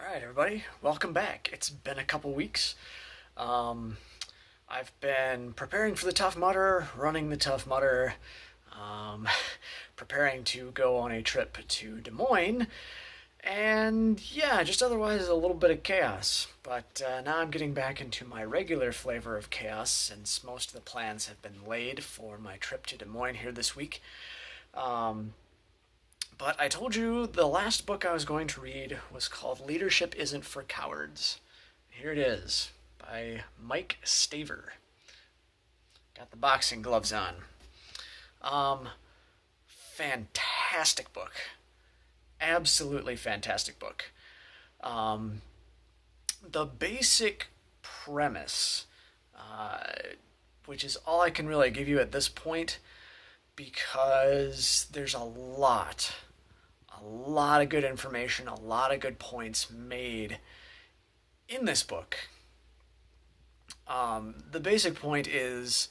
All right, everybody, welcome back. It's been a couple weeks. Um, I've been preparing for the Tough Mudder, running the Tough Mudder, um, preparing to go on a trip to Des Moines, and yeah, just otherwise a little bit of chaos. But now I'm getting back into my regular flavor of chaos since most of the plans have been laid for my trip to Des Moines here this week. Um, but I told you the last book I was going to read was called Leadership Isn't for Cowards. Here it is by Mike Staver. Got the boxing gloves on. Um, Fantastic book. Absolutely fantastic book. Um, the basic premise, uh, which is all I can really give you at this point, because there's a lot of good information, a lot of good points made in this book. The basic point is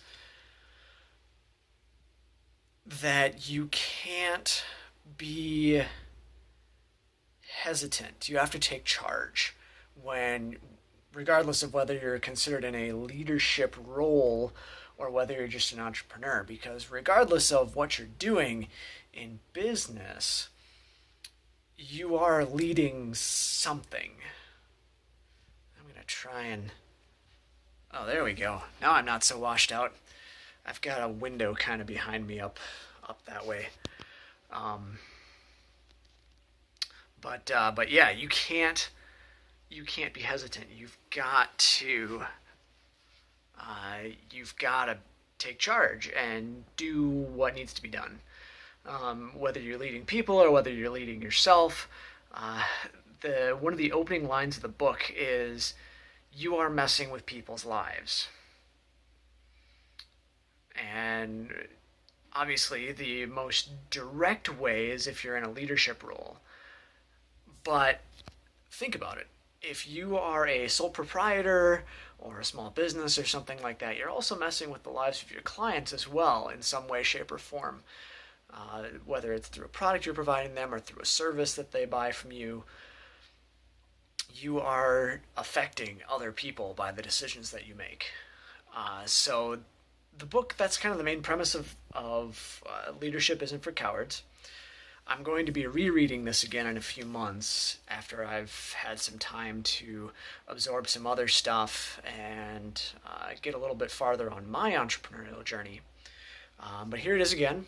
that you can't be hesitant. You have to take charge when, regardless of whether you're considered in a leadership role or whether you're just an entrepreneur, because regardless of what you're doing in business, you are leading something. I'm going to try and. Oh, there we go. Now I'm not so washed out. I've got a window kind of behind me up that way. Um, but yeah, you can't be hesitant. You've got to take charge and do what needs to be done. Whether you're leading people or whether you're leading yourself. Uh, the One of the opening lines of the book is, "You are messing with people's lives," and obviously the most direct way is if you're in a leadership role. But think about it. If you are a sole proprietor or a small business or something like that, you're also messing with the lives of your clients as well in some way, shape, or form. Whether it's through a product you're providing them or through a service that they buy from you, you are affecting other people by the decisions that you make. So the book, that's kind of the main premise of Leadership Isn't for Cowards. I'm going to be rereading this again in a few months after I've had some time to absorb some other stuff and get a little bit farther on my entrepreneurial journey. But here it is again.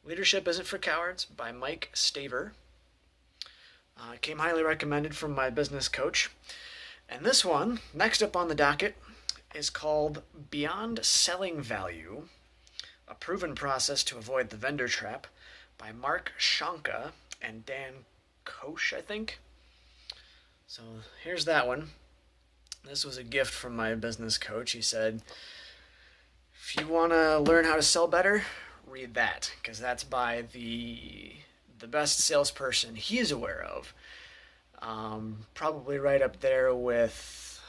Leadership Isn't for Cowards by Mike Staver. It came highly recommended from my business coach. And this one, next up on the docket, is called Beyond Selling Value, a Proven Process to Avoid the Vendor Trap by Mark Shonka and Dan Koch, I think. So here's that one. This was a gift from my business coach. He said, if you want to learn how to sell better, read that, because that's by the best salesperson he's aware of. Probably right up there with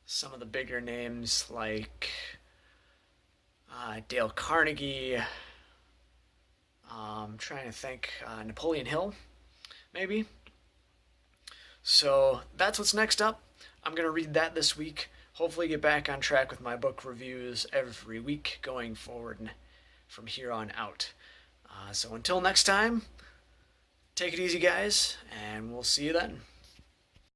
some of the bigger names like Dale Carnegie. I'm trying to think, Napoleon Hill, maybe. So that's what's next up. I'm going to read that this week. Hopefully get back on track with my book reviews every week going forward from here on out. So until next time, take it easy, guys, and we'll see you then.